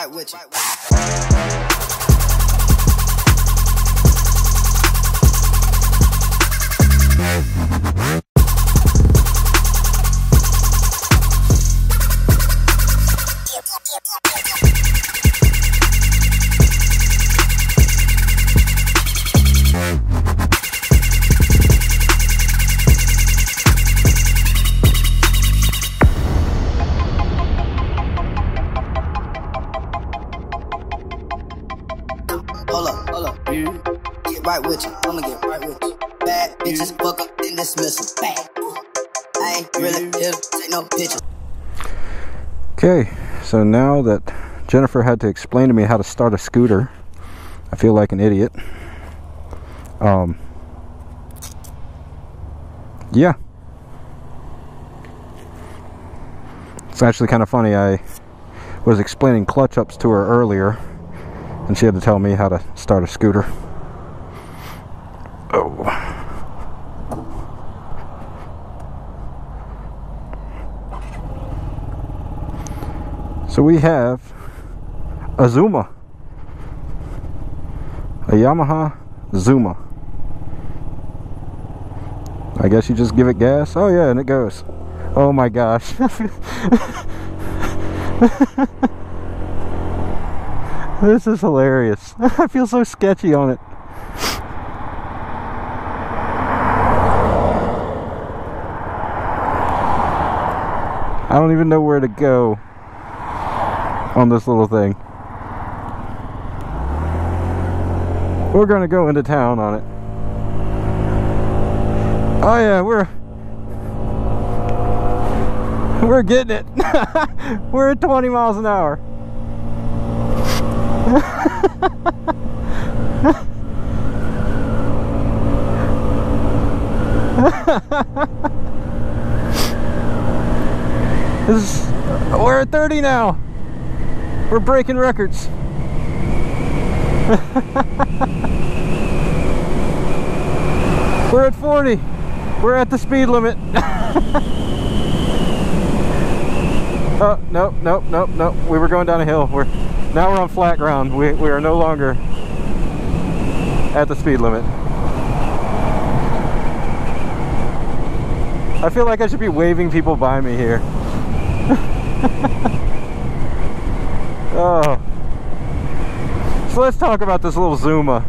right with you. Hold up. Get right with you. I'ma get right with you. Bad bitches, fuck up and dismiss them. Bad. I ain't really here to take no pictures. Okay, so now that Jennifer had to explain to me how to start a scooter, I feel like an idiot. Yeah. It's actually kind of funny. I was explaining clutch ups to her earlier, and she had to tell me how to start a scooter. Oh. So we have a Zumo, a Yamaha Zumo. I guess you just give it gas. Oh yeah, and it goes. Oh my gosh. This is hilarious. I feel so sketchy on it. I don't even know where to go on this little thing. We're gonna go into town on it. Oh yeah, we're getting it. We're at 20 miles an hour. We're at 30 now. We're breaking records. We're at 40. We're at the speed limit. Oh, nope. We were going down a hill. Now we're on flat ground. We are no longer at the speed limit. I feel like I should be waving people by me here. Oh. So let's talk about this little Zumo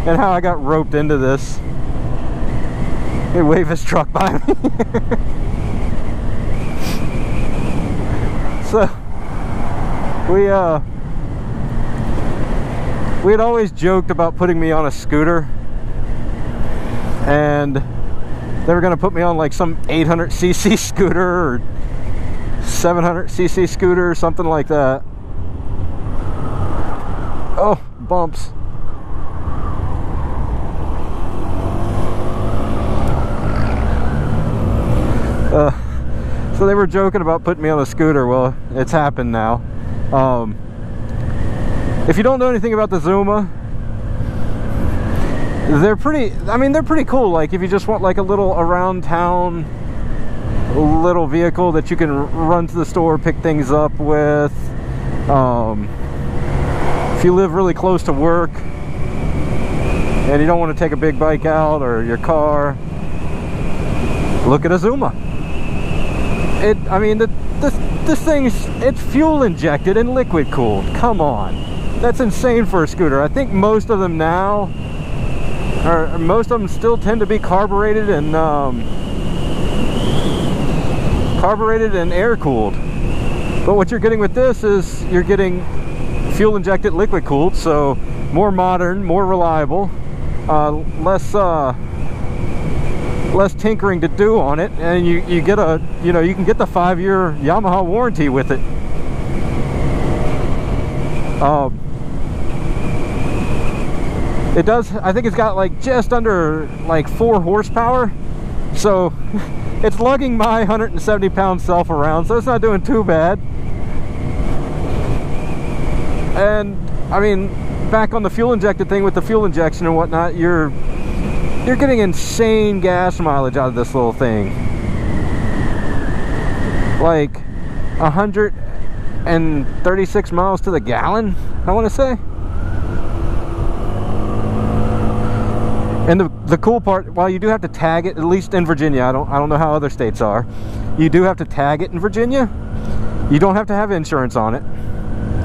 and how I got roped into this. Hey, wave his truck by me. So we had always joked about putting me on a scooter, and they were gonna put me on like some 800cc scooter or 700cc scooter or something like that. Oh, bumps. So they were joking about putting me on a scooter. Well, it's happened now. If you don't know anything about the Zumo, they're pretty cool. Like if you just want like a little around town little vehicle that you can run to the store, pick things up with. If you live really close to work and you don't want to take a big bike out or your car, look at a Zumo. This thing's, it's fuel injected and liquid cooled. Come on, that's insane for a scooter. I think most of them now, or most of them still tend to be carbureted and air cooled. But what you're getting with this is you're getting fuel injected, liquid cooled, so more modern, more reliable, less tinkering to do on it, and you get you can get the 5-year Yamaha warranty with it. It does, I think it's got like just under like 4 horsepower, so it's lugging my 170-pound self around, so it's not doing too bad. And I mean, back on the fuel injected thing with the fuel injection and whatnot, you're getting insane gas mileage out of this little thing. Like 100 136 miles to the gallon, I want to say. And the cool part, while you do have to tag it, at least in Virginia, I don't know how other states are, you do have to tag it in Virginia. You don't have to have insurance on it.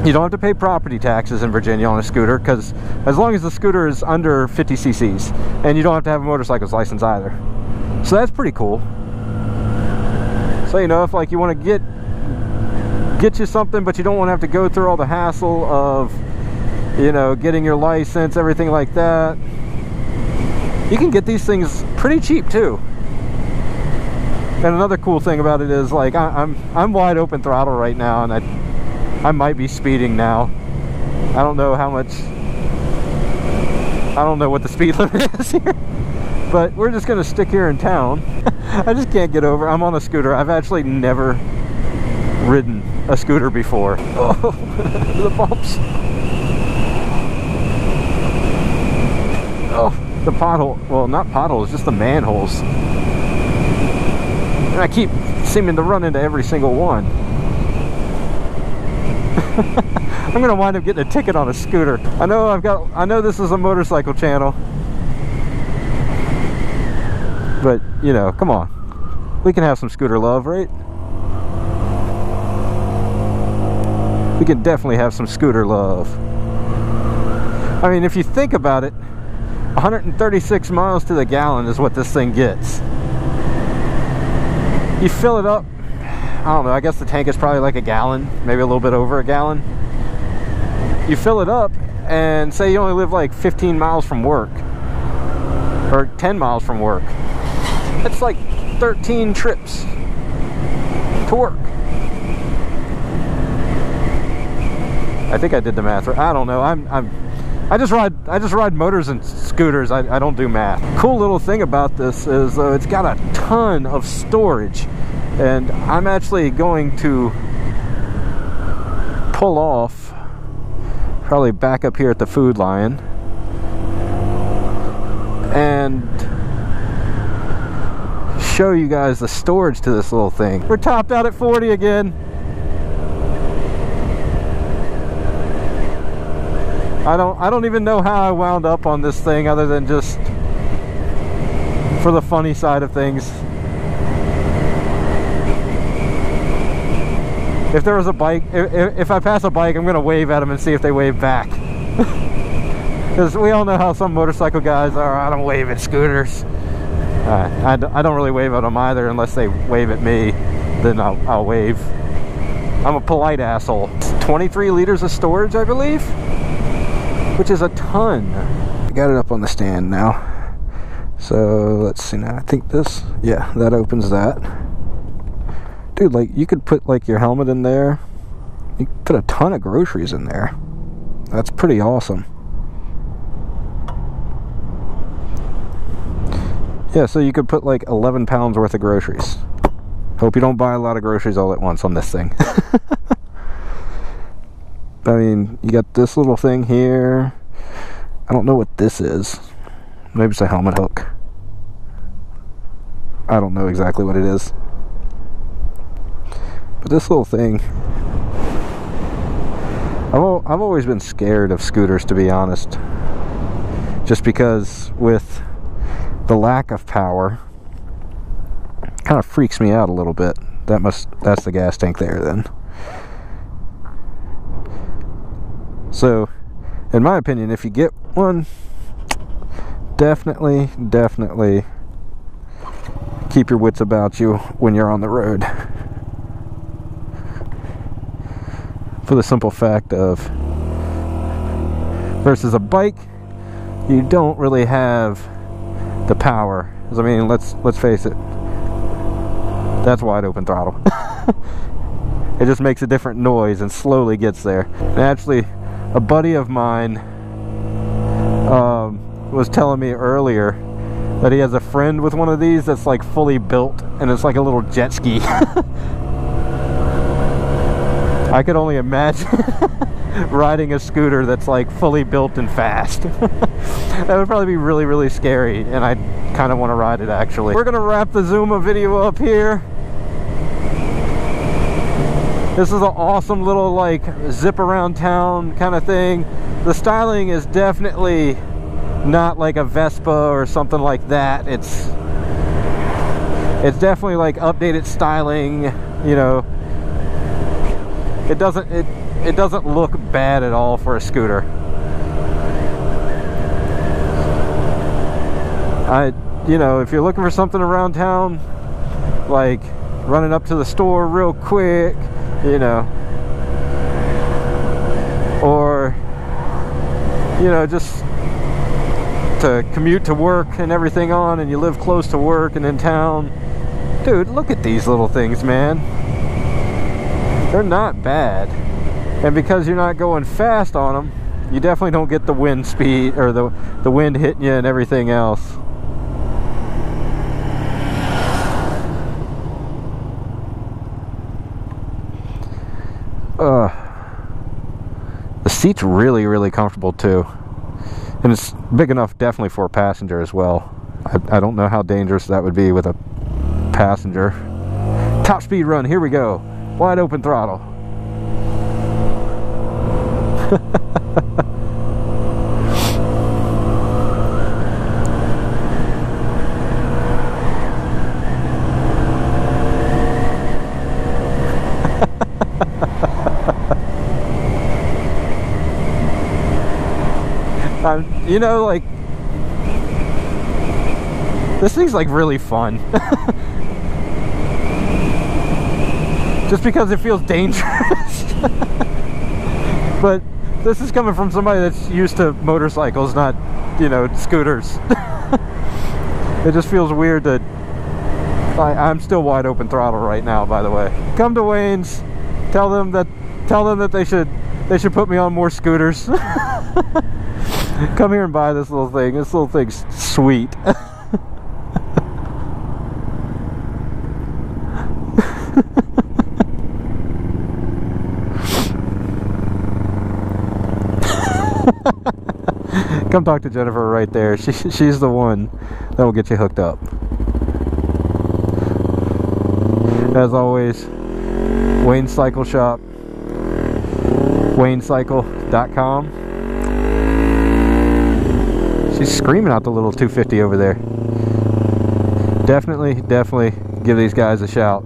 You don't have to pay property taxes in Virginia on a scooter, because as long as the scooter is under 50 cc's, and you don't have to have a motorcycle's license either. So that's pretty cool. So, you know, if like you want to get you something, but you don't want to have to go through all the hassle of, you know, getting your license, everything like that, you can get these things pretty cheap too. And another cool thing about it is, like, I'm wide open throttle right now, and I might be speeding now. I don't know how much. I don't know what the speed limit is here. But we're just gonna stick here in town. I just can't get over. I'm on a scooter. I've actually never ridden a scooter before. Oh, the bumps. Oh, the pothole. Well, not potholes, just the manholes. And I keep seeming to run into every single one. I'm gonna wind up getting a ticket on a scooter. I know this is a motorcycle channel, but you know, come on, we can have some scooter love, right? We can definitely have some scooter love. I mean, if you think about it, 136 miles to the gallon is what this thing gets. You fill it up, I don't know, I guess the tank is probably like a gallon, maybe a little bit over a gallon. You fill it up, and say you only live like 15 miles from work, or 10 miles from work. That's like 13 trips to work. I think I did the math right. I don't know. I just ride motors and scooters. I don't do math. Cool little thing about this is it's got a ton of storage, and I'm actually going to pull off, probably back up here at the Food Lion, and show you guys the storage to this little thing. We're topped out at 40 again. I don't even know how I wound up on this thing, other than just for the funny side of things. If there was a bike, if I pass a bike, I'm gonna wave at them and see if they wave back. Because we all know how some motorcycle guys are. I don't wave at scooters. I don't really wave at them either, unless they wave at me. Then I'll wave. I'm a polite asshole. 23 liters of storage, I believe, which is a ton. I got it up on the stand now. So let's see now. I think this, yeah, that opens that. Dude, like, you could put like your helmet in there. You could put a ton of groceries in there. That's pretty awesome. Yeah, so you could put like 11 pounds worth of groceries. Hope you don't buy a lot of groceries all at once on this thing. I mean, you got this little thing here. I don't know what this is. Maybe it's a helmet hook. I don't know exactly what it is. But this little thing, I've always been scared of scooters, to be honest. Just because with the lack of power, it kind of freaks me out a little bit. That's the gas tank there then. So, in my opinion, if you get one, definitely keep your wits about you when you're on the road. For the simple fact of, versus a bike, you don't really have the power. I mean, let's face it, that's wide open throttle. It just makes a different noise and slowly gets there. And actually, a buddy of mine was telling me earlier that he has a friend with one of these that's like fully built, and it's like a little jet ski. I could only imagine riding a scooter that's like fully built and fast. That would probably be really, really scary, and I kind of want to ride it actually. We're gonna wrap the Zumo video up here. This is an awesome little like zip around town kind of thing. The styling is definitely not like a Vespa or something like that. It's definitely like updated styling, you know. It doesn't look bad at all for a scooter. You know, if you're looking for something around town, like running up to the store real quick, you know, or, you know, just to commute to work and everything on, and you live close to work and in town, dude, look at these little things, man. They're not bad. And because you're not going fast on them, you definitely don't get the wind speed or the wind hitting you and everything else. The seat's really, really comfortable too. And it's big enough definitely for a passenger as well. I don't know how dangerous that would be with a passenger. Top speed run, here we go. Wide open throttle. You know, like, this thing's like really fun. Just because it feels dangerous. But this is coming from somebody that's used to motorcycles, not, you know, scooters. It just feels weird that I'm still wide open throttle right now, by the way. Come to Wayne's, tell them that they should put me on more scooters. Come here and buy this little thing. This little thing's sweet. Come talk to Jennifer right there. She's the one that will get you hooked up. As always, Wayne Cycle Shop, waynecycle.com. She's screaming out the little 250 over there. Definitely give these guys a shout.